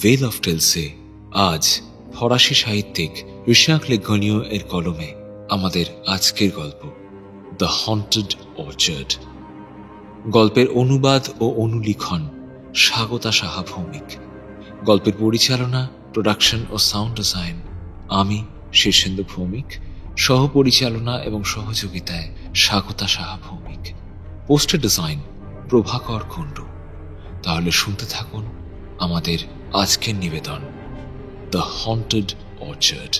ভেল of টেলসে আজ ফরাসি সাহিত্যিক রিশাক লেগনিও এর কলমে আমাদের আজকের গল্প দ্য হন্টেড অর্চার্ড। গল্পের অনুবাদ ও অনুলিখন স্বাগতা সাহা ভৌমিক। গল্পের পরিচালনা, প্রোডাকশন ও সাউন্ড ডিজাইন আমি শীর্ষেন্দু ভৌমিক, সহপরিচালনা এবং সহযোগিতায় স্বাগতা সাহা ভৌমিক, পোস্টার ডিজাইন প্রভাকর কুণ্ডু। তাহলে শুনতে থাকুন আমাদের আজকের নিবেদন দ্য হন্টেড অর্চার্ড।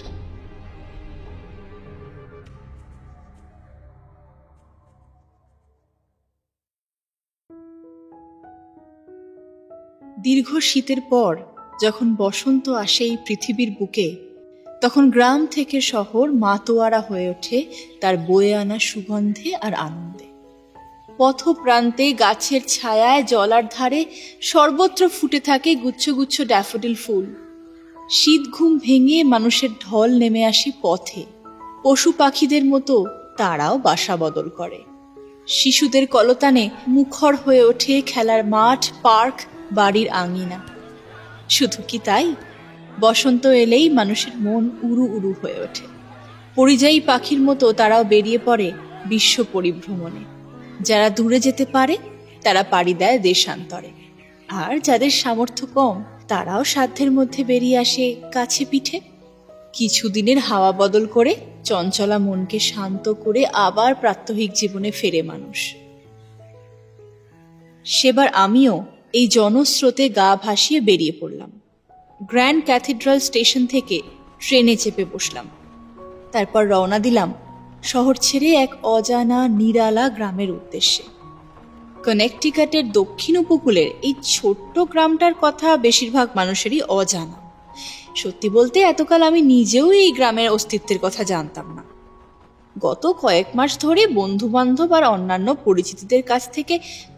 দীর্ঘ শীতের পর যখন বসন্ত আসে এই পৃথিবীর বুকে, তখন গ্রাম থেকে শহর মাতোয়ারা হয়ে ওঠে তার বয়ে আনা সুগন্ধে আর আনন্দে। পথপ্রান্তে গাছের ছায়ায় জলার ধারে সর্বত্র ফুটে থাকে গুচ্ছ গুচ্ছ ড্যাফোডিল ফুল। শীত ঘুম ভেঙে মানুষের ঢল নেমে আসে পথে। পশু পাখিদের মতো তারাও বাসা বদল করে। শিশুদের কলতানে মুখর হয়ে ওঠে খেলার মাঠ, পার্ক, বাড়ির আঙিনা। শুধু কি তাই, বসন্ত এলেই মানুষের মন উড়ু উড়ু হয়ে ওঠে। পরিযায়ী পাখির মতো তারাও বেরিয়ে পড়ে বিশ্ব পরিভ্রমণে। যারা দূরে যেতে পারে তারা পাড়ি দেয় দেশান্তরে, আর যাদের সামর্থ্য কম তারাও সাধ্যের মধ্যে বেরিয়ে আসে কাছে পিঠে। কিছুদিনের হাওয়া বদল করে চঞ্চলা মনকে শান্ত করে আবার প্রাত্যহিক জীবনে ফেরে মানুষ। সেবার আমিও এই জনস্রোতে গা ভাসিয়ে বেরিয়ে পড়লাম। গ্র্যান্ড ক্যাথিড্রাল স্টেশন থেকে ট্রেনে চেপে বসলাম। তারপর রওনা দিলাম শহর ছেড়ে এক অজানা নিরালা গ্রামের উদ্দেশ্যে। কানেকটিকাটের দক্ষিণ উপকূলের এই ছোট্ট গ্রামটার কথা বেশিরভাগ মানুষেরই অজানা। সত্যি বলতে এতকাল আমি নিজেও এই গ্রামের অস্তিত্বের কথা জানতাম না। গত কয়েক মাস ধরে বন্ধু বান্ধব আর অন্যান্য পরিচিতদের কাছ থেকে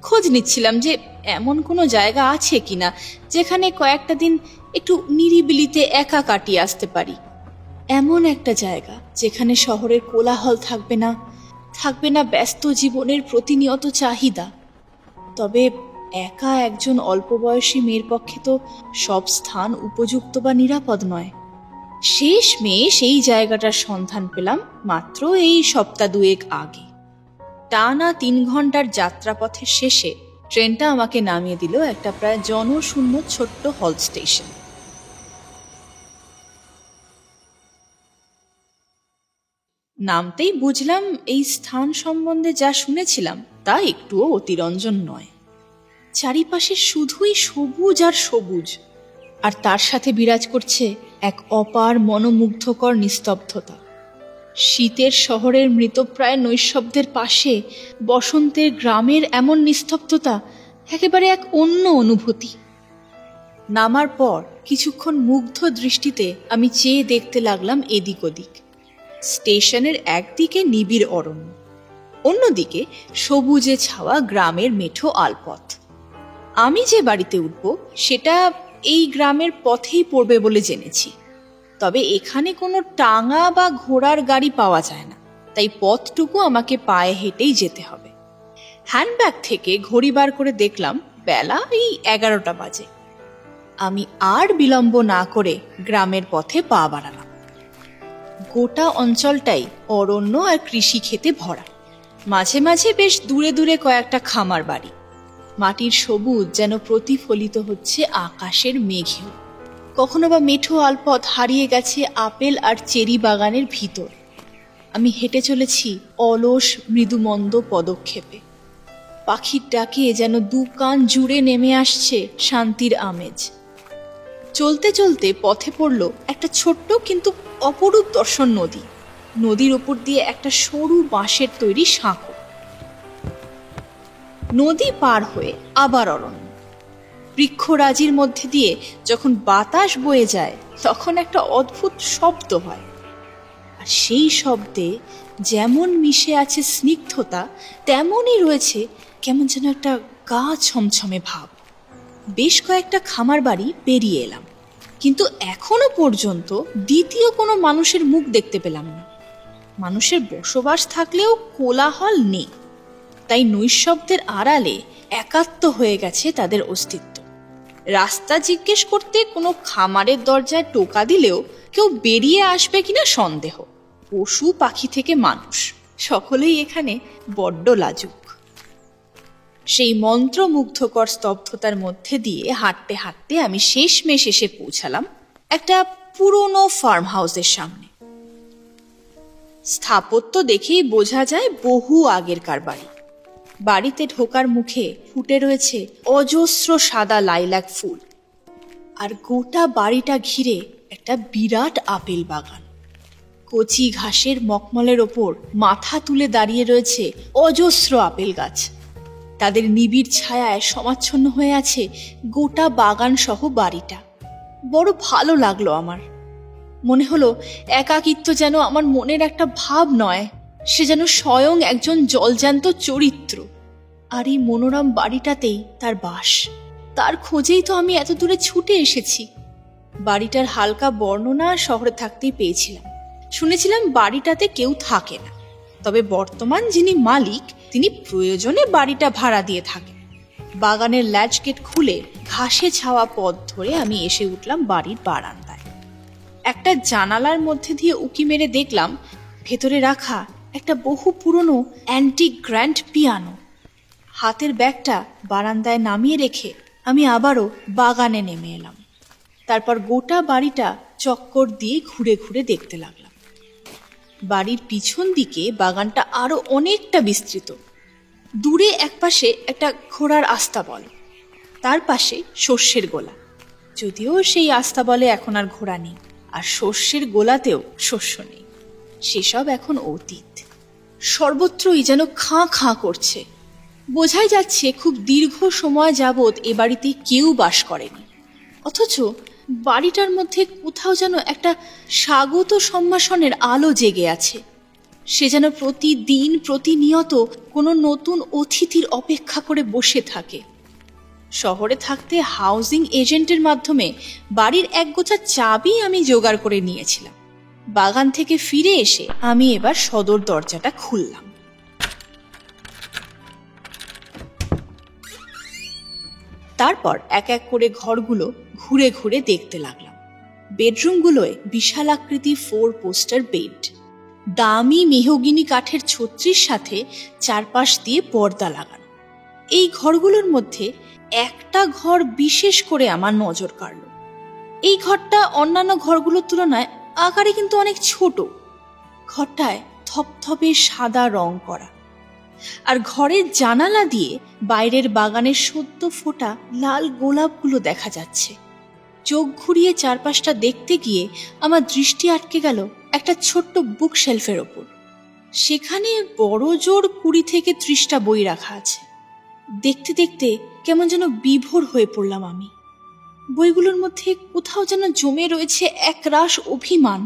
খোঁজ নিচ্ছিলাম যে এমন কোনো জায়গা আছে কিনা যেখানে কয়েকটা দিন একটু নিরিবিলিতে একা কাটিয়ে আসতে পারি। এমন একটা জায়গা যেখানে শহরের কোলাহল থাকবে না, থাকবে না ব্যস্ত জীবনের প্রতিনিয়ত চাহিদা। তবে একা একজন অল্প বয়সী মেয়ের পক্ষে তো সব স্থান উপযুক্ত বা নিরাপদ নয়। শেষমেশ এই জায়গাটার সন্ধান পেলাম মাত্র এই সপ্তাহ দুয়েক আগে। টানা 3 ঘন্টার যাত্রাপথের শেষে ট্রেনটা আমাকে নামিয়ে দিল একটা প্রায় জনশূন্য ছোট্ট হল স্টেশন। নামতেই বুঝলাম এই স্থান সম্বন্ধে যা শুনেছিলাম তা একটুও অতিরঞ্জন নয়। চারিপাশে শুধুই সবুজ আর সবুজ, আর তার সাথে বিরাজ করছে এক অপার মনোমুগ্ধকর নিস্তব্ধতা। শীতের শহরের মৃতপ্রায় নৈঃশব্দের পাশে বসন্তের গ্রামের এমন নিস্তব্ধতা একেবারে এক অন্য অনুভূতি। নামার পর কিছুক্ষণ মুগ্ধ দৃষ্টিতে আমি চেয়ে দেখতে লাগলাম এদিক ওদিক। স্টেশনের একদিকে নিবিড় অরণ্য, অন্যদিকে সবুজে ছাওয়া গ্রামের মেঠো আলপথ। আমি যে বাড়িতে উঠব সেটা এই গ্রামের পথেই পড়বে বলে জেনেছি। তবে এখানে কোনো টাঙা বা ঘোড়ার গাড়ি পাওয়া যায় না, তাই পথটুকু আমাকে পায়ে হেঁটেই যেতে হবে। হ্যান্ডব্যাগ থেকে ঘড়ি বার করে দেখলাম বেলা এই 11টা বাজে। আমি আর বিলম্ব না করে গ্রামের পথে পা বাড়ালাম। গোটা অঞ্চলটাই অরণ্য আর কৃষি ক্ষেতে ভরা। মাঝে মাঝে বেশ দূরে দূরে কয়েকটা খামার বাড়ি। মাটির সবুজ যেন প্রতিফলিত হচ্ছে আকাশের মেঘেও। কখনো বা মেঠো আলপথ হারিয়ে গেছে আপেল আর চেরি বাগানের ভিতর। আমি হেঁটে চলেছি অলস মৃদুমন্দ পদক্ষেপে। পাখির ডাকে যেন 2 কান জুড়ে নেমে আসছে শান্তির আমেজ। চলতে চলতে পথে পড়ল একটা ছোট্ট কিন্তু অপরূপ দর্শন নদী। নদীর ওপর দিয়ে একটা সরু বাঁশের তৈরি সাঁকো। নদী পার হয়ে আবার অরণ্য। বৃক্ষরাজির মধ্যে দিয়ে যখন বাতাস বয়ে যায় তখন একটা অদ্ভুত শব্দ হয়, আর সেই শব্দে যেমন মিশে আছে স্নিগ্ধতা, তেমনই রয়েছে কেমন যেন একটা গা ছমছমে ভাব। বেশ কয়েকটা খামার বাড়ি পেরিয়ে এলাম, কিন্তু এখনো পর্যন্ত দ্বিতীয় কোনো মানুষের মুখ দেখতে পেলাম না। মানুষের বসবাস থাকলেও কোলাহল নেই, তাই নৈঃশব্দের আড়ালে একাত্ম হয়ে গেছে তাদের অস্তিত্ব। রাস্তা জিজ্ঞেস করতে কোনো খামারের দরজায় টোকা দিলেও কেউ বেরিয়ে আসবে কিনা সন্দেহ। পশু পাখি থেকে মানুষ সকলেই এখানে বড্ড লাজুক। সেই মন্ত্রমুগ্ধকর স্তব্ধতার মধ্যে দিয়ে হাঁটতে হাঁটতে আমি শেষমেশ এসে পৌঁছালাম একটা পুরনো ফার্ম হাউসের সামনে। স্থাপত্য দেখেই বোঝা যায় বহু আগেরকার বাড়ি। বাড়িতে ঢোকার মুখে ফুটে রয়েছে অজস্র সাদা লাইলাক ফুল, আর গোটা বাড়িটা ঘিরে একটা বিরাট আপেল বাগান। কচি ঘাসের মকমলের ওপর মাথা তুলে দাঁড়িয়ে রয়েছে অজস্র আপেল গাছ। তাদের নিবিড় ছায়ায় সমাচ্ছন্ন হয়ে আছে গোটা বাগান সহ বাড়িটা। বড় ভালো লাগলো আমার। মনে হলো একাকিত্ব যেন আমার মনের একটা ভাব নয়, সে যেন স্বয়ং একজন জলজ্যান্ত চরিত্র। আর এই মনোরম বাড়িটাতেই তার বাস। তার খোঁজেই তো আমি এত দূরে ছুটে এসেছি। বাড়িটার হালকা বর্ণনা শহরে থাকতেই পেয়েছিলাম। শুনেছিলাম বাড়িটাতে কেউ থাকে না, তবে বর্তমান যিনি মালিক তিনি প্রয়োজনে বাড়িটা ভাড়া দিয়ে থাকেন। বাগানের ল্যাচ গেট খুলে ঘাসে ছাওয়া পথ ধরে আমি এসে উঠলাম বাড়ির বারান্দায়। একটা জানালার মধ্যে দিয়ে উঁকি মেরে দেখলাম ভেতরে রাখা একটা বহু পুরনো অ্যান্টিক গ্র্যান্ড পিয়ানো। হাতের ব্যাগটা বারান্দায় নামিয়ে রেখে আমি আবারও বাগানে নেমে এলাম। তারপর গোটা বাড়িটা চক্কর দিয়ে ঘুরে ঘুরে দেখতে লাগলাম। বাড়ির পিছন দিকে বাগানটা আরো অনেকটা বিস্তৃত। দূরে একপাশে একটা ঘোড়ার আস্তাবল, তার পাশে শস্যের গোলা। যদিও সেই আস্তাবলে এখন আর ঘোড়া নেই, আর শস্যের গোলাতেও শস্য নেই, সেসব এখন অতীত। সর্বত্রই যেন খাঁ খাঁ করছে। বোঝাই যাচ্ছে খুব দীর্ঘ সময় যাবৎ এ বাড়িতে কেউ বাস করেনি, অথচ বাড়িটার মধ্যে কোথাও যেন একটা স্বাগত সম্ভাষণের আলো জেগে আছে। সে যেন প্রতিদিন প্রতিনিয়ত কোনো নতুন অতিথির অপেক্ষা করে বসে থাকে। শহরে থাকতে হাউজিং এজেন্টের মাধ্যমে বাড়ির একগোছা চাবি আমি জোগাড় করে নিয়েছিলাম। বাগান থেকে ফিরে এসে আমি এবার সদর দরজাটা খুললাম। তারপর এক এক করে ঘরগুলো ঘুরে ঘুরে দেখতে লাগলাম। বেডরুমগুলোয় বিশাল আকৃতি 4 পোস্টার বেড, দামি মেহগিনি কাঠের ছত্রির সাথে চারপাশ দিয়ে পর্দা লাগানো। এই ঘরগুলোর মধ্যে একটা ঘর বিশেষ করে আমার নজর কাড়ল। এই ঘরটা অন্যান্য ঘরগুলোর তুলনায় আকারে কিন্তু অনেক ছোট। ঘরটায় থপথপে সাদা রং করা, আর ঘরের জানালা দিয়ে বাইরের বাগানের সদ্য ফোটা লাল গোলাপগুলো দেখা যাচ্ছে। চোখ ঘুরিয়ে চারপাশটা দেখতে গিয়ে আমার দৃষ্টি আটকে গেল একটা ছোট্ট বুক শেলফের ওপর। সেখানে বড় জোর 20 থেকে 30টা বই রাখা আছে। দেখতে দেখতে কেমন যেন বিভোর হয়ে পড়লাম আমি। বইগুলোর মধ্যে কোথাও যেন জমে রয়েছে একরাশ অভিমান।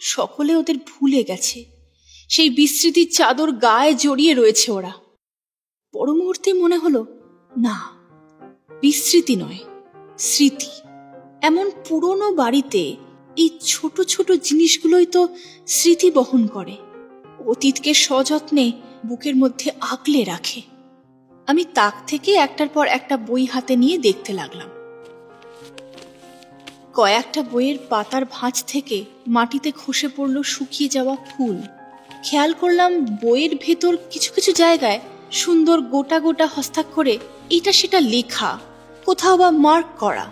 সকলে ওদের ভুলে গেছে, সেই বিস্মৃতির চাদর গায়ে জড়িয়ে রয়েছে ওরা। পর মুহূর্তে মনে হলো, না, বিস্মৃতি নয়, স্মৃতি। এমন পুরনো বাড়িতে এই ছোট ছোট জিনিসগুলোই তো স্মৃতি বহন করে, অতীতকে সযত্নে বুকের মধ্যে আগলে রাখে। আমি তাক থেকে একটার পর একটা বই হাতে নিয়ে দেখতে লাগলাম। কয়েকটা বইয়ের পাতার ভাঁজ থেকে মাটিতে খসে পড়ল শুকিয়ে যাওয়া ফুল। খেয়াল করলাম বইয়ের ভেতর কিছু কিছু জায়গায় সুন্দর গোটা গোটা হস্তাক্ষরে এটা সেটা লেখা, কোথাও বা মার্ক করা।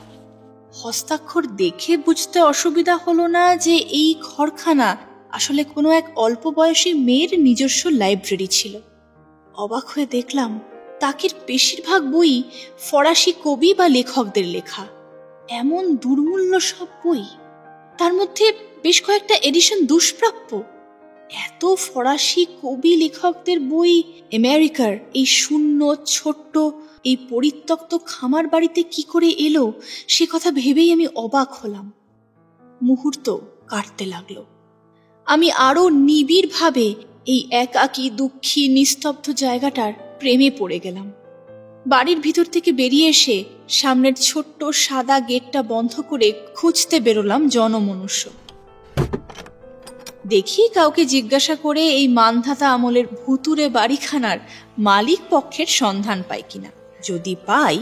হস্তাক্ষর দেখে বুঝতে অসুবিধা হলো না যে এই ঘরখানা আসলে কোনো এক অল্প বয়সী মেয়ের নিজস্ব লাইব্রেরি ছিল। অবাক হয়ে দেখলাম তাকের বেশিরভাগ বই ফরাসি কবি বা লেখকদের লেখা। এমন দুর্মূল্য সব বই, তার মধ্যে বেশ কয়েকটা এডিশন দুষ্প্রাপ্য। এত ফরাসি কবি লেখকদের বই আমেরিকার এই শূন্য ছোট্ট এই পরিত্যক্ত খামার বাড়িতে কি করে এলো, সে কথা ভেবেই আমি অবাক হলাম। মুহূর্ত কাটতে লাগলো। আমি আরো নিবিড়ভাবে এই একাকী দুঃখী নিস্তব্ধ জায়গাটার প্রেমে পড়ে গেলাম। বাড়ির ভিতর থেকে বেরিয়ে এসে সামনের ছোট্ট সাদা গেটটা বন্ধ করে খুঁজতে বেরোলাম জনমনুষ্য। দেখি কাউকে জিজ্ঞাসা করে এই মানধাতা আমলের ভুতুরে বাড়িখানার মালিক পক্ষের সন্ধান পাই কিনা। যদি পাই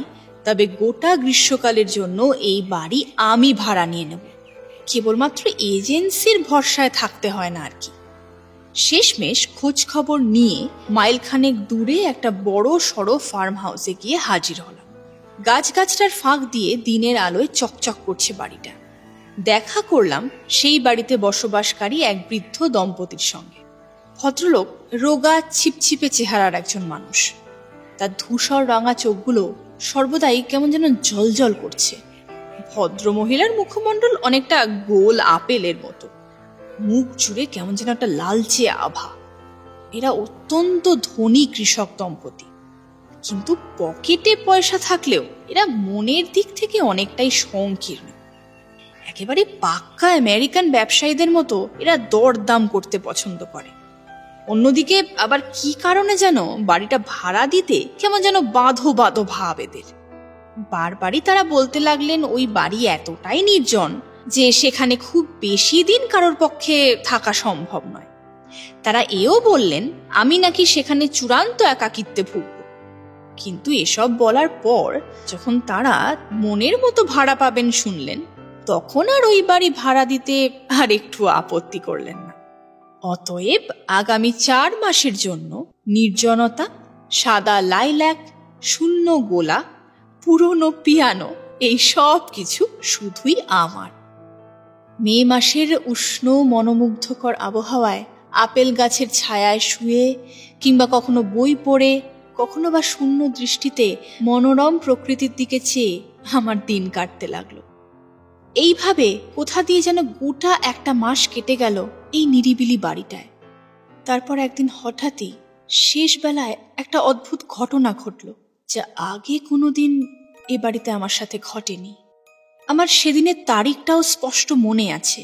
তবে গোটা গ্রীষ্মকালের জন্য এই বাড়ি আমি ভাড়া নিয়ে নেব। কেবলমাত্র এজেন্সির ভরসায় থাকতে হয় না আর কি। শেষমেশ খোঁজ খবর নিয়ে মাইলখানেক দূরে একটা বড় সড়ো ফার্ম হাউসে গিয়ে হাজির হলাম। গাছগাছটার ফাঁক দিয়ে দিনের আলোয় চকচক করছে বাড়িটা। দেখা করলাম সেই বাড়িতে বসবাসকারী এক বৃদ্ধ দম্পতির সঙ্গে। ভদ্রলোক রোগা ছিপছিপে চেহারার একজন মানুষ। তার ধূসর রাঙা চোখগুলো সর্বদাই কেমন যেন জ্বলজ্বল করছে। ভদ্র মহিলার মুখমণ্ডল অনেকটা গোল আপেলের মতো, মুখ জুড়ে কেমন যেন একটা লালচে আভা। এরা অত্যন্ত ধনী কৃষক দম্পতি, কিন্তু পকেটে পয়সা থাকলেও এরা মনের দিক থেকে অনেকটাই সংকীর্ণ। একেবারে পাক্কা আমেরিকান ব্যবসায়ীদের মতো এরা দরদাম করতে পছন্দ করে। অন্যদিকে আবার কি কারণে যেন বাড়িটা ভাড়া দিতে কেমন যেন বাঁধো বাঁধো ভাব এদের। বারবারই তারা বলতে লাগলেন ওই বাড়ি এতটাই নির্জন যে সেখানে খুব বেশি দিন কারোর পক্ষে থাকা সম্ভব নয়। তারা এও বললেন আমি নাকি সেখানে চূড়ান্ত একাকিত্বে ভুগব। কিন্তু এসব বলার পর যখন তারা মনের মতো ভাড়া পাবেন শুনলেন, তখন আর ওই বাড়ি ভাড়া দিতে আর একটু আপত্তি করলেন না। অতএব আগামী 4 মাসের জন্য নির্জনতা, সাদা লাইল্যাক, শূন্য গোলা, পুরনো পিয়ানো, এই সব কিছু শুধুই আমার। মে মাসের উষ্ণ মনোমুগ্ধকর আবহাওয়ায় আপেল গাছের ছায়ায় শুয়ে কিংবা কখনো বই পড়ে, কখনো বা শূন্য দৃষ্টিতে মনোরম প্রকৃতির দিকে চেয়ে আমার দিন কাটতে লাগলো। এইভাবে কোথা দিয়ে যেন গোটা একটা মাস কেটে গেল এই নিরিবিলি বাড়িটায়। তারপর একদিন হঠাৎই শেষ বেলায় একটা অদ্ভুত ঘটনা ঘটল, যা আগে কোনোদিন এ বাড়িতে আমার সাথে ঘটেনি। আমার সেদিনের তারিখটাও স্পষ্ট মনে আছে,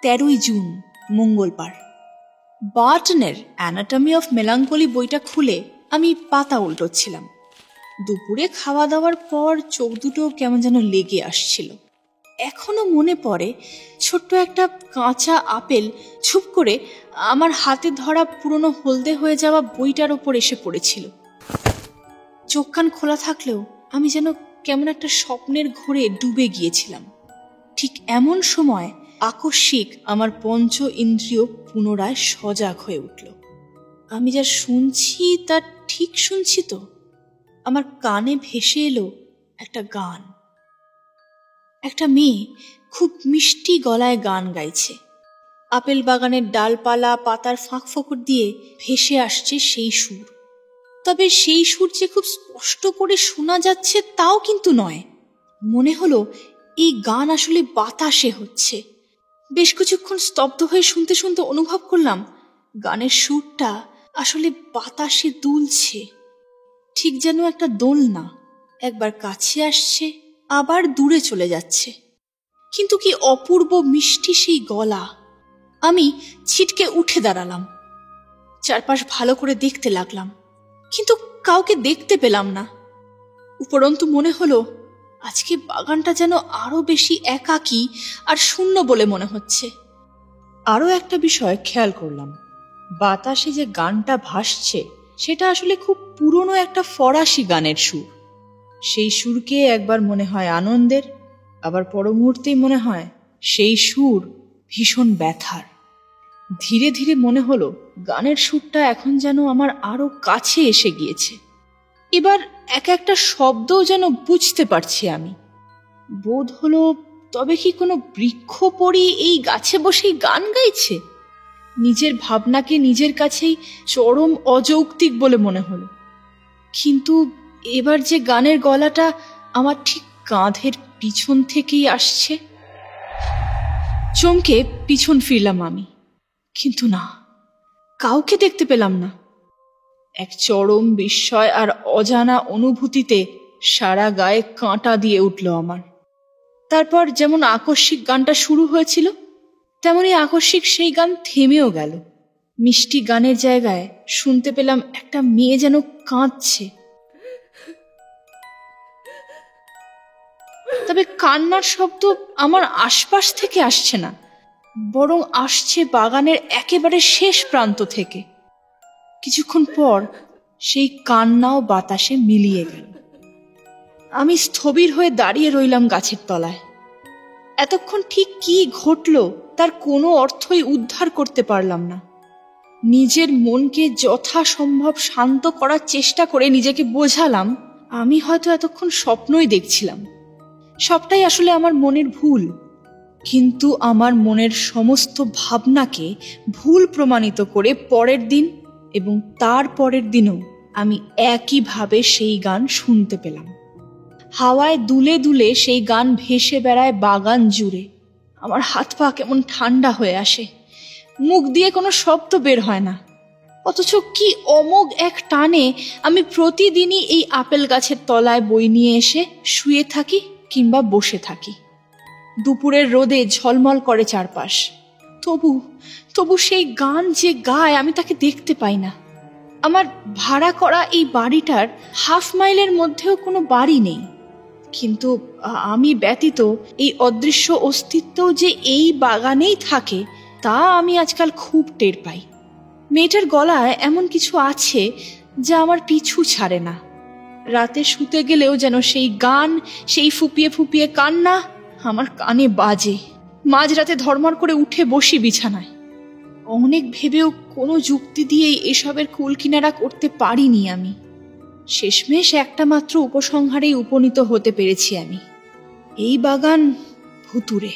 13ই জুন, মঙ্গলবার। বার্টনের অ্যানাটমি অফ মেলাঙ্কলি বইটা খুলে আমি পাতা উল্টোচ্ছিলাম। দুপুরে খাওয়া দাওয়ার পর চোখ দুটো কেমন যেন লেগে আসছিল। এখনো মনে পড়ে ছোট্ট একটা কাঁচা আপেল ছুপ করে আমার হাতে ধরা পুরনো হলদে হয়ে যাওয়া বইটার ওপর এসে পড়েছিল। চোখ কান খোলা থাকলেও আমি যেন কেমন একটা স্বপ্নের ঘোরে ডুবে গিয়েছিলাম। ঠিক এমন সময় আকস্মিক আমার পঞ্চ ইন্দ্রিয় পুনরায় সজাগ হয়ে উঠল। আমি যা শুনছি তা ঠিক শুনছি তো? আমার কানে ভেসে এলো একটা গান। একটা মেয়ে খুব মিষ্টি গলায় গান গাইছে। আপেল বাগানের ডালপালা পাতার ফাঁক ফোকর দিয়ে ভেসে আসছে সেই সুর। তবে সেই সুর যে খুব স্পষ্ট করে শোনা যাচ্ছে তাও কিন্তু নয়। মনে হলো এই গান আসলে বাতাসে হচ্ছে। বেশ কিছুক্ষণ স্তব্ধ হয়ে শুনতে শুনতে অনুভব করলাম গানের সুরটা আসলে বাতাসে দুলছে, ঠিক যেন একটা দোলনা, একবার কাছে আসছে আবার দূরে চলে যাচ্ছে। কিন্তু কি অপূর্ব মিষ্টি সেই গলা! আমি ছিটকে উঠে দাঁড়ালাম, চারপাশ ভালো করে দেখতে লাগলাম, কিন্তু কাউকে দেখতে পেলাম না। উপরন্তু মনে হলো আজকে বাগানটা যেন আরো বেশি একাকী আর শূন্য বলে মনে হচ্ছে। আরো একটা বিষয় খেয়াল করলাম, বাতাসে যে গানটা ভাসছে সেটা আসলে খুব পুরনো একটা ফরাসি গানের সুর। সেই সুরকে একবার মনে হয় আনন্দের, আবার পর মুহূর্তেই মনে হয় সেই সুর ভীষণ ব্যথার। ধীরে ধীরে মনে হলো গানের সুরটা এখন যেন আমার আরো কাছে এসে গিয়েছে। এবার এক একটা শব্দও যেন বুঝতে পারছি আমি। বোধ হলো তবে কি কোনো বৃক্ষ পড়ি এই গাছে বসেই গান গাইছে? নিজের ভাবনাকে নিজের কাছেই চরম অযৌক্তিক বলে মনে হলো। কিন্তু এবার যে গানের গলাটা আমার ঠিক কাঁধের পিছন থেকেই আসছে। চমকে পিছন ফিরলাম আমি, কিন্তু না, কাউকে দেখতে পেলাম না। এক চরম বিস্ময় আর অজানা অনুভূতিতে সারা গায়ে কাঁটা দিয়ে উঠল আমার। তারপর যেমন আকস্মিক গানটা শুরু হয়েছিল, তেমনি আকস্মিক সেই গান থেমেও গেল। মিষ্টি গানের জায়গায় শুনতে পেলাম একটা মেয়ে যেন কাঁদছে। তবে কান্নার শব্দ আমার আশপাশ থেকে আসছে না, বরং আসছে বাগানের একেবারে শেষ প্রান্ত থেকে। কিছুক্ষণ পর সেই কান্নাও বাতাসে মিলিয়ে গেল। আমি স্থবির হয়ে দাঁড়িয়ে রইলাম গাছের তলায়। এতক্ষণ ঠিক কি ঘটল তার কোনো অর্থই উদ্ধার করতে পারলাম না। নিজের মনকে যথাসম্ভব শান্ত করার চেষ্টা করে নিজেকে বোঝালাম আমি হয়তো এতক্ষণ স্বপ্নই দেখছিলাম, সবটাই আসলে আমার মনের ভুল। কিন্তু আমার মনের সমস্ত ভাবনাকে ভুল প্রমাণিত করে পরের দিন এবং তার পরের দিনও আমি একইভাবে সেই গান শুনতে পেলাম। হাওয়ায় দুলে দুলে সেই গান ভেসে বেড়ায় বাগান জুড়ে। আমার হাত পা কেমন ঠান্ডা হয়ে আসে, মুখ দিয়ে কোনো শব্দ বের হয় না। অথচ কি অমোঘ এক টানে আমি প্রতিদিনই এই আপেল গাছের তলায় বই নিয়ে এসে শুয়ে থাকি কিংবা বসে থাকি। দুপুরের রোদে ঝলমল করে চারপাশ, তবু সেই গান যে গায় আমি তাকে দেখতে পাই না। আমার ভাড়া করা এই বাড়িটার হাফ মাইলের মধ্যেও কোনো বাড়ি নেই, কিন্তু আমি ব্যতীত এই অদৃশ্য অস্তিত্ব যে এই বাগানেই থাকে তা আমি আজকাল খুব টের পাই। মেয়েটার গলায় এমন কিছু আছে যা আমার পিছু ছাড়ে না। রাতে শুতে গেলেও যেন সেই গান, সেই ফুপিয়ে ফুপিয়ে কান্না আমার কানে বাজে। মাঝরাতে ধর্মর করে উঠে বসি বিছানায়। অনেক ভেবেও কোনো যুক্তি দিয়েই এসবের কুল কিনারা করতে পারিনি আমি। শেষমেশ একটা মাত্র উপসংহারেই উপনীত হতে পেরেছি আমি, এই বাগান ভুতুড়ে।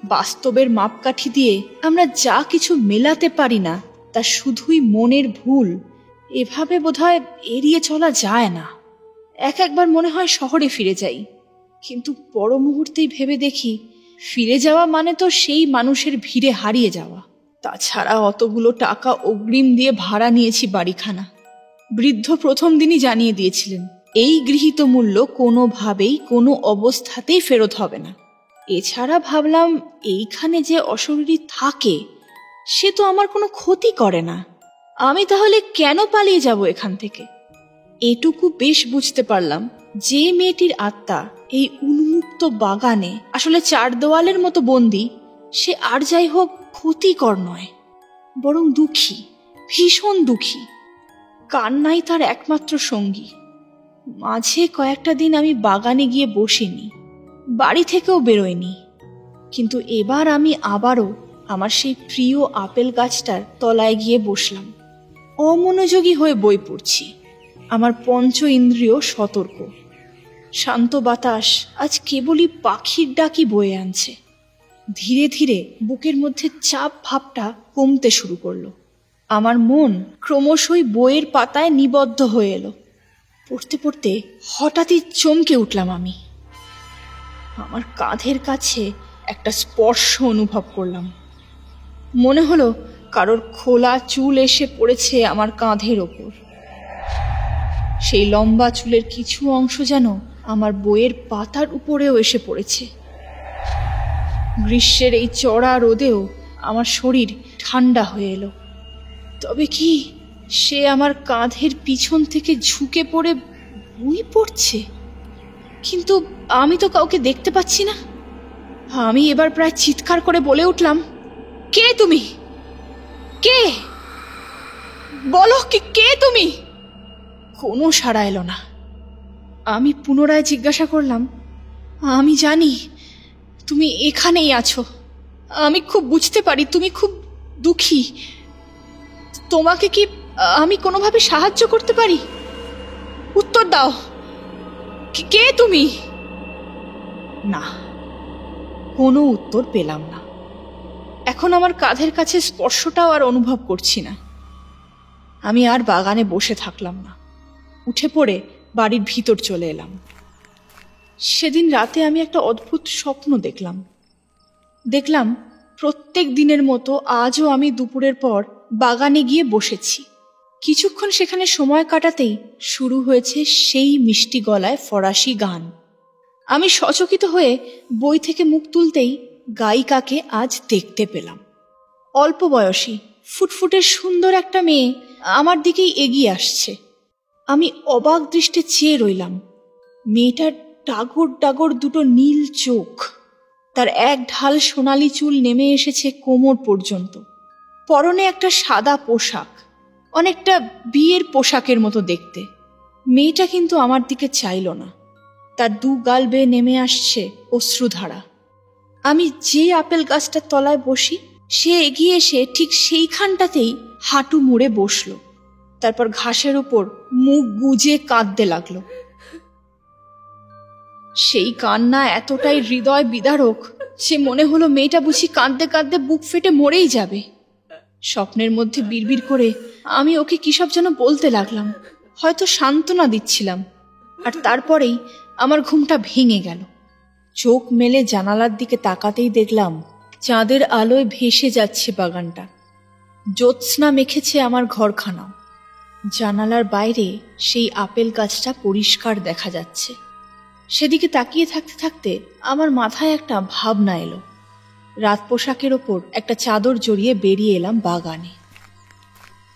বাস্তবের মাপকাঠি দিয়ে আমরা যা কিছু মেলাতে পারি না তা শুধুই মনের ভুল, এভাবে বোধহয় এড়িয়ে চলা যায় না। একবার মনে হয় শহরে ফিরে যাই, কিন্তু পর মুহূর্তেই ভেবে দেখি ফিরে যাওয়া মানে তো সেই মানুষের ভিড়ে হারিয়ে যাওয়া। তাছাড়া অতগুলো টাকা অগ্রিম দিয়ে ভাড়া নিয়েছি বাড়িখানা। বৃদ্ধ প্রথম দিনই জানিয়ে দিয়েছিলেন এই গৃহীত মূল্য কোনোভাবেই কোনো অবস্থাতেই ফেরত হবে না। এছাড়া ভাবলাম এইখানে যে অশরীরী থাকে সে তো আমার কোনো ক্ষতি করে না, আমি তাহলে কেন পালিয়ে যাব এখান থেকে? এটুকু বেশ বুঝতে পারলাম যে মেয়েটির আত্মা এই উন্মুক্ত বাগানে আসলে চার দেওয়ালের মতো বন্দী, সে আর যাই হোক ক্ষতিকর নয়, বরং দুঃখী, ভীষণ দুঃখী। কান্নাই তার একমাত্র সঙ্গী। মাঝে কয়েকটা দিন আমি বাগানে গিয়ে বসিনি, বাড়ি থেকেও বেরোয়নি, কিন্তু এবার আমি আবারও আমার সেই প্রিয় আপেল গাছটার তলায় গিয়ে বসলাম। অমনোযোগী হয়ে বই পড়ছি। আমার পঞ্চ ইন্দ্রিয় সতর্ক। শান্ত বাতাস আজ কেবলই পাখির ডাকি বয়ে আনছে। ধীরে ধীরে বুকের মধ্যে চাপ ভাবটা কমতে শুরু করলো। আমার মন ক্রমশই বইয়ের পাতায় নিবদ্ধ হয়ে এলো। পড়তে পড়তে হঠাৎই চমকে উঠলাম আমি। আমার কাঁধের কাছে একটা স্পর্শ অনুভব করলাম। মনে হলো কারোর খোলা চুল এসে পড়েছে আমার কাঁধের ওপর। সেই লম্বা চুলের কিছু অংশ যেন আমার বইয়ের পাতার উপরেও এসে পড়েছে। গ্রীষ্মের এই চড়া রোদেও আমার শরীর ঠান্ডা হয়ে এলো। তবে কি সে আমার কাঁধের পিছন থেকে ঝুঁকে পড়ে বই পড়ছে? কিন্তু আমি তো কাউকে দেখতে পাচ্ছি না। আমি এবার প্রায় চিৎকার করে বলে উঠলাম, কে তুমি? কে? বলো, কে তুমি? কোনো সাড়া এলো না। আমি পুনরায় জিজ্ঞাসা করলাম, আমি জানি তুমি এখানেই আছো। আমি খুব বুঝতে পারি তুমি খুব দুঃখী। তোমাকে কি আমি কোনোভাবে সাহায্য করতে পারি? উত্তর দাও, কে তুমি? না, কোনো উত্তর পেলাম না। এখন আমার কাঁধের কাছে স্পর্শটাও আর অনুভব করছি না। আমি আর বাগানে বসে থাকলাম না, উঠে পড়ে বাড়ির ভিতর চলে এলাম। সেদিন রাতে আমি একটা অদ্ভুত স্বপ্ন দেখলাম প্রত্যেক দিনের মতো আজও আমি দুপুরের পর বাগানে গিয়ে বসেছি। কিছুক্ষণ সেখানে সময় কাটাতেই শুরু হয়েছে সেই মিষ্টি গলায় ফরাসি গান। আমি সচকিত হয়ে বই থেকে মুখ তুলতেই গায়িকাকে আজ দেখতে পেলাম। অল্প বয়সী, ফুটফুটে সুন্দর একটা মেয়ে আমার দিকেই এগিয়ে আসছে। আমি অবাক দৃষ্টে চেয়ে রইলাম। মেয়েটার ডাগর ডাগর দুটো নীল চোখ, তার এক ঢাল সোনালি চুল নেমে এসেছে কোমর পর্যন্ত। পরনে একটা সাদা পোশাক, অনেকটা বিয়ের পোশাকের মতো দেখতে। মেয়েটা কিন্তু আমার দিকে চাইল না, তার দু গাল বেয়ে নেমে আসছে অশ্রুধারা। আমি যে আপেল গাছটার তলায় বসি, সে এগিয়ে এসে ঠিক সেইখানটাতেই হাঁটু মুড়ে বসল। তারপর ঘাসের উপর মুখ গুজে কাঁদতে লাগলো। সেই কান্না এতটাই হৃদয় বিদারক যে মনে হলো মেয়েটা বুঝি কাঁদতে কাঁদতে বুক ফেটে মরেই যাবে। স্বপ্নের মধ্যে বিড়বিড় করে আমি ওকে কী সব যেন বলতে লাগলাম, হয়তো সান্ত্বনা দিচ্ছিলাম। আর তারপরেই আমার ঘুমটা ভেঙে গেল। চোখ মেলে জানালার দিকে তাকাতেই দেখলাম চাঁদের আলোয় ভেসে যাচ্ছে বাগানটা। জ্যোৎস্না মেখেছে আমার ঘরখানাও। জানালার বাইরে সেই আপেল গাছটা পরিষ্কার দেখা যাচ্ছে। সেদিকে তাকিয়ে থাকতে থাকতে আমার মাথায় একটা ভাবনা এলো। রাত পোশাকের ওপর একটা চাদর জড়িয়ে বেরিয়ে এলাম বাগানে।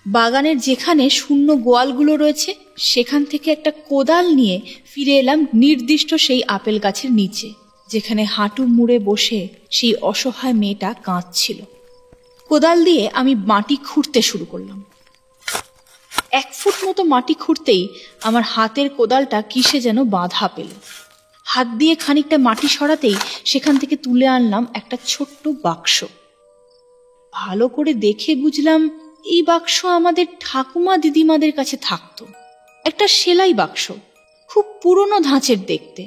বাগানের যেখানে শূন্য গোয়ালগুলো রয়েছে সেখান থেকে একটা কোদাল নিয়ে ফিরে এলাম নির্দিষ্ট সেই আপেল গাছের নিচে, যেখানে হাঁটু মুড়ে বসে সেই অসহায় মেয়েটা কাঁদছিল। কোদাল দিয়ে আমি মাটি খুঁড়তে শুরু করলাম। 1 ফুট মতো মাটি খুঁড়তেই আমার হাতের কোদালটা কিসে যেন বাধা পেল। হাত দিয়ে খানিকটা মাটি সরাতেই সেখান থেকে তুলে আনলাম একটা ছোট্ট বাক্স। ভালো করে দেখে বুঝলাম এই বাক্স আমাদের ঠাকুমা দিদিমাদের কাছে থাকতো। একটা সেলাই বাক্স, খুব পুরনো ধাঁচের দেখতে।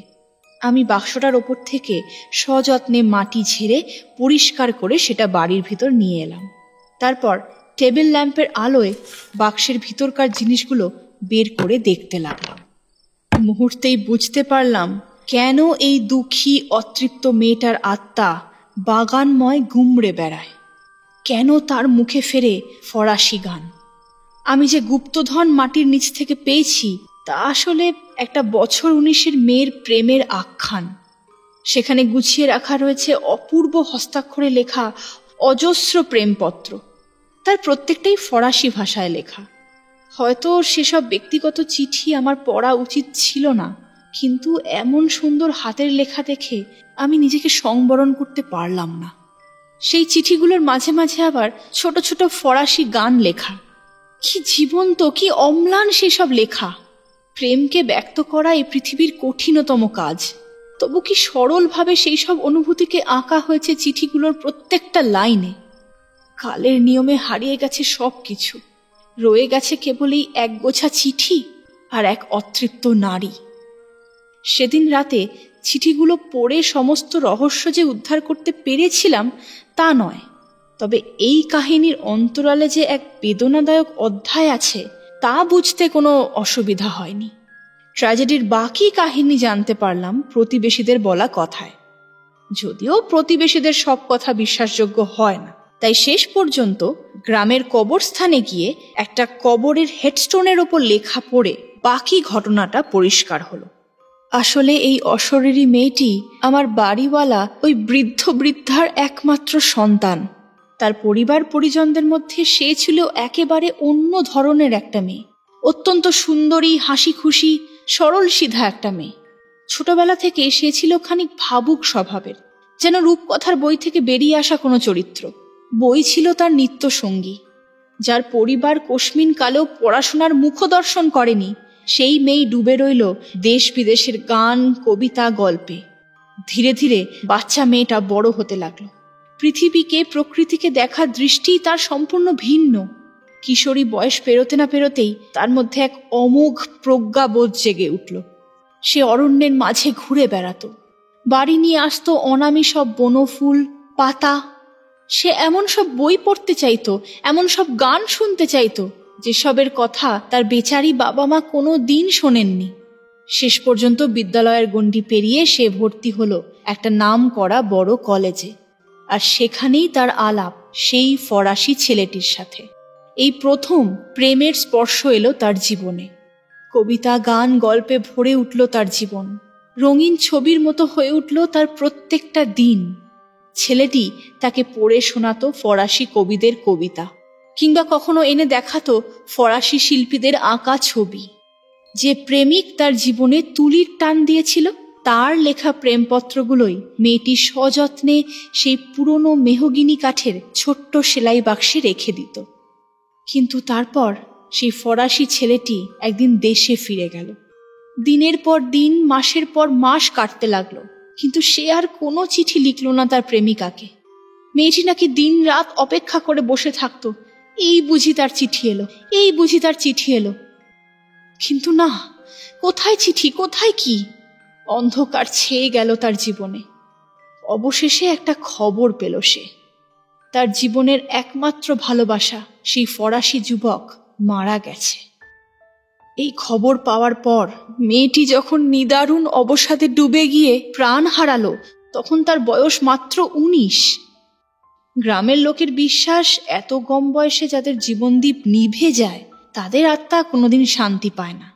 আমি বাক্সটার ওপর থেকে সযত্নে মাটি ঝেড়ে পরিষ্কার করে সেটা বাড়ির ভিতর নিয়ে এলাম। তারপর টেবিল ল্যাম্পের আলোয় বাক্সের ভিতরকার জিনিসগুলো বের করে দেখতে লাগলাম। মুহূর্তেই বুঝতে পারলাম কেন এই দুঃখী অতৃপ্ত মেয়েটার আত্মা বাগানময় গুমড়ে বেড়ায়, কেন তার মুখে ফেরে ফরাসি গান। আমি যে গুপ্তধন মাটির নিচ থেকে পেয়েছি তা আসলে একটা বছর 19-এর মেয়ের প্রেমের আখ্যান। সেখানে গুছিয়ে রাখা রয়েছে অপূর্ব হস্তাক্ষরে লেখা অজস্র প্রেমপত্র। তার প্রত্যেকটাই ফরাসি ভাষায় লেখা। হয়তো সেসব ব্যক্তিগত চিঠি আমার পড়া উচিত ছিল না, কিন্তু এমন সুন্দর হাতের লেখা দেখে আমি নিজেকে সংবরণ করতে পারলাম না। সেই চিঠিগুলোর মাঝে মাঝে আবার ছোট ছোট ফরাসি গান লেখা। কি জীবন্ত, কি অম্লান সেসব লেখা! প্রেমকে ব্যক্ত করা এই পৃথিবীর কঠিনতম কাজ, তবু কি সরলভাবে সেই সব অনুভূতিকে আঁকা হয়েছে চিঠিগুলোর প্রত্যেকটা লাইনে। কালের নিয়মে হারিয়ে গেছে সব কিছু, রয়ে গেছে কেবলই এক গোছা চিঠি আর এক অতৃপ্ত নারী। সেদিন রাতে চিঠিগুলো পড়ে সমস্ত রহস্য যে উদ্ধার করতে পেরেছিলাম তা নয়, তবে এই কাহিনীর অন্তরালে যে এক বেদনাদায়ক অধ্যায় আছে তা বুঝতে কোনো অসুবিধা হয়নি। ট্র্যাজেডির বাকি কাহিনী জানতে পারলাম প্রতিবেশীদের বলা কথায়, যদিও প্রতিবেশীদের সব কথা বিশ্বাসযোগ্য হয় না। তাই শেষ পর্যন্ত গ্রামের কবরস্থানে গিয়ে একটা কবরের হেডস্টোনের ওপর লেখা পড়ে বাকি ঘটনাটা পরিষ্কার হলো। আসলে এই অশরীরী মেয়েটি আমার বাড়িওয়ালা ওই বৃদ্ধ বৃদ্ধার একমাত্র সন্তান। তার পরিবার পরিজনদের মধ্যে সে ছিল একেবারে অন্য ধরনের একটা মেয়ে, অত্যন্ত সুন্দরী, হাসি খুশি, সরল সিধা একটা মেয়ে। ছোটবেলা থেকে সে ছিল খানিক ভাবুক স্বভাবের, যেন রূপকথার বই থেকে বেরিয়ে আসা কোনো চরিত্র। বই ছিল তার নিত্য সঙ্গী। যার পরিবার কোশমিন কালেও পড়াশোনার মুখদর্শন করেনি, সেই মেয়ে ডুবে রইল দেশ বিদেশের গান, কবিতা, গল্পে। ধীরে ধীরে বাচ্চা মেয়েটা বড় হতে লাগলো। পৃথিবীকে, প্রকৃতিকে দেখার দৃষ্টি তার সম্পূর্ণ ভিন্ন। কিশোরী বয়স পেরোতে না পেরোতেই তার মধ্যে এক অমোঘ প্রজ্ঞাবোধ জেগে উঠল। সে অরণ্যের মাঝে ঘুরে বেড়াতো, বাড়ি নিয়ে আসতো অনামী সব বনফুল, পাতা। সে এমন সব বই পড়তে চাইতো, এমন সব গান শুনতে চাইতো যেসবের কথা তার বেচারি বাবা মা কোনো দিন শোনেননি। শেষ পর্যন্ত বিদ্যালয়ের গণ্ডি পেরিয়ে সে ভর্তি হলো একটা নাম করা বড় কলেজে। আর সেখানেই তার আলাপ সেই ফরাসি ছেলেটির সাথে। এই প্রথম প্রেমের স্পর্শ এলো তার জীবনে। কবিতা, গান, গল্পে ভরে উঠল তার জীবন। রঙিন ছবির মতো হয়ে উঠল তার প্রত্যেকটা দিন। ছেলেটি তাকে পড়ে শোনাতো ফরাসি কবিদের কবিতা, কিংবা কখনো এনে দেখাতো ফরাসি শিল্পীদের আঁকা ছবি। যে প্রেমিক তার জীবনে তুলির টান দিয়েছিল তার লেখা প্রেমপত্রগুলোই মেয়েটি সযত্নে সেই পুরনো মেহগিনি কাঠের ছোট্ট সেলাই বাক্সে রেখে দিত। কিন্তু তারপর সেই ফরাসি ছেলেটি একদিন দেশে ফিরে গেল। দিনের পর দিন, মাসের পর মাস কাটতে লাগলো, কিন্তু সে আর কোনো চিঠি লিখল না তার প্রেমিকাকে। মেয়েটি নাকি দিন রাত অপেক্ষা করে বসে থাকতো, এই বুঝি তার চিঠি এলো, এই বুঝি তার চিঠি এলো। কিন্তু না, কোথায় চিঠি, কোথায় কি? অন্ধকার ছেয়ে গেল তার জীবনে। অবশেষে একটা খবর পেল সে, তার জীবনের একমাত্র ভালোবাসা সেই ফরাসি যুবক মারা গেছে। এই খবর পাওয়ার পর মেয়েটি যখন নিদারুণ অবসাদে ডুবে গিয়ে প্রাণ হারালো, তখন তার বয়স মাত্র 19। গ্রামের লোকের বিশ্বাস, এত কম বয়সে যাদের জীবনদীপ নিভে যায় তাদের আত্মা কোনোদিন শান্তি পায় না।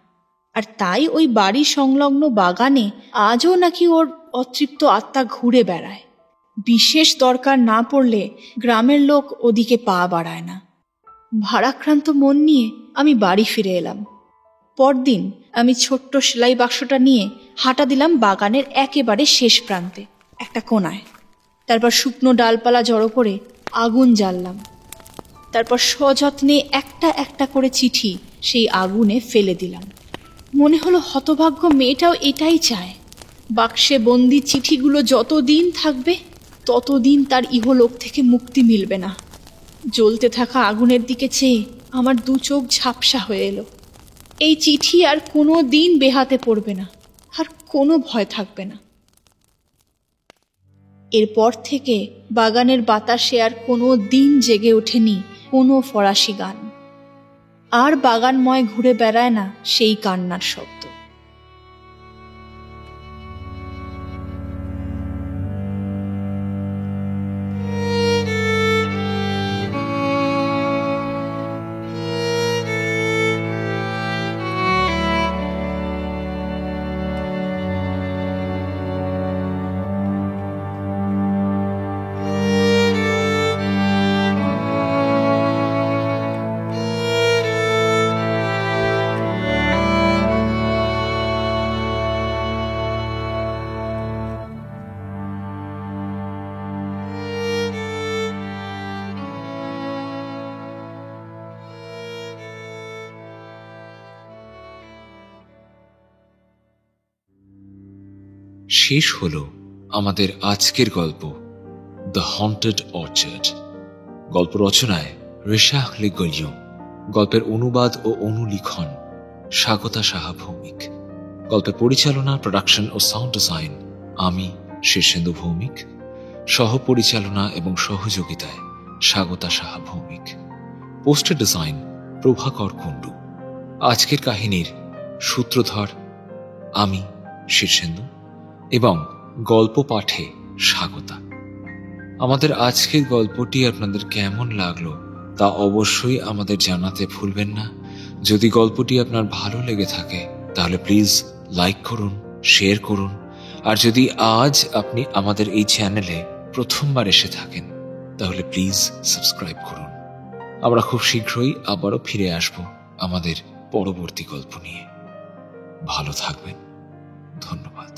আর তাই ওই বাড়ি সংলগ্ন বাগানে আজও নাকি ওর অতৃপ্ত আত্মা ঘুরে বেড়ায়। বিশেষ দরকার না পড়লে গ্রামের লোক ওদিকে পা বাড়ায় না। ভারাক্রান্ত মন নিয়ে আমি বাড়ি ফিরে এলাম। পরদিন আমি ছোট্ট সেলাই বাক্সটা নিয়ে হাঁটা দিলাম বাগানের একেবারে শেষ প্রান্তে, একটা কোণায়। তারপর শুকনো ডালপালা জড়ো করে আগুন জ্বাললাম। তারপর সযত্নে একটা একটা করে চিঠি সেই আগুনে ফেলে দিলাম। মনে হলো হতভাগ্য মেয়েটাও এটাই চায়। বাক্সে বন্দি চিঠিগুলো যতদিন থাকবে ততদিন তার ইহলোক থেকে মুক্তি মিলবে না। জ্বলতে থাকা আগুনের দিকে চেয়ে আমার 2 চোখ ঝাপসা হয়ে এলো। এই চিঠি আর কোনো দিন বেহাতে পড়বে না, আর কোনো ভয় থাকবে না। এরপর থেকে বাগানের বাতাসে আর কোনো দিন জেগে ওঠেনি কোনো ফরাসি গান, আর বাগানময় ঘুরে বেড়ায় না সেই কান্নার শব্দ। শেষ হলো আমাদের আজকের গল্প দ্য হন্টেড অর্চার্ড। গল্প রচনায় রিশাহ লে গলিয়ন, গল্পের অনুবাদ ও অনুলিখন স্বাগতা সাহা ভৌমিক, গল্পের পরিচালনা, প্রোডাকশন ও সাউন্ড ডিজাইন আমি শীর্ষেন্দু ভৌমিক, সহ পরিচালনা এবং সহযোগিতায় স্বাগতা সাহা ভৌমিক, পোস্টার ডিজাইন প্রভাকর কুণ্ডু। আজকের কাহিনীর সূত্রধর আমি শীর্ষেন্দু এবং গল্প পাঠে স্বাগতা। আমাদের আজকের গল্পটি আপনাদের কেমন লাগলো তা অবশ্যই আমাদের জানাতে ভুলবেন না। যদি গল্পটি আপনার ভালো লেগে থাকে তাহলে প্লিজ লাইক করুন, শেয়ার করুন। আর যদি আজ আপনি আমাদের এই চ্যানেলে প্রথমবার এসে থাকেন তাহলে প্লিজ সাবস্ক্রাইব করুন। আমরা খুব শীঘ্রই আবারও ফিরে আসব আমাদের পরবর্তী গল্প নিয়ে। ভালো থাকবেন। ধন্যবাদ।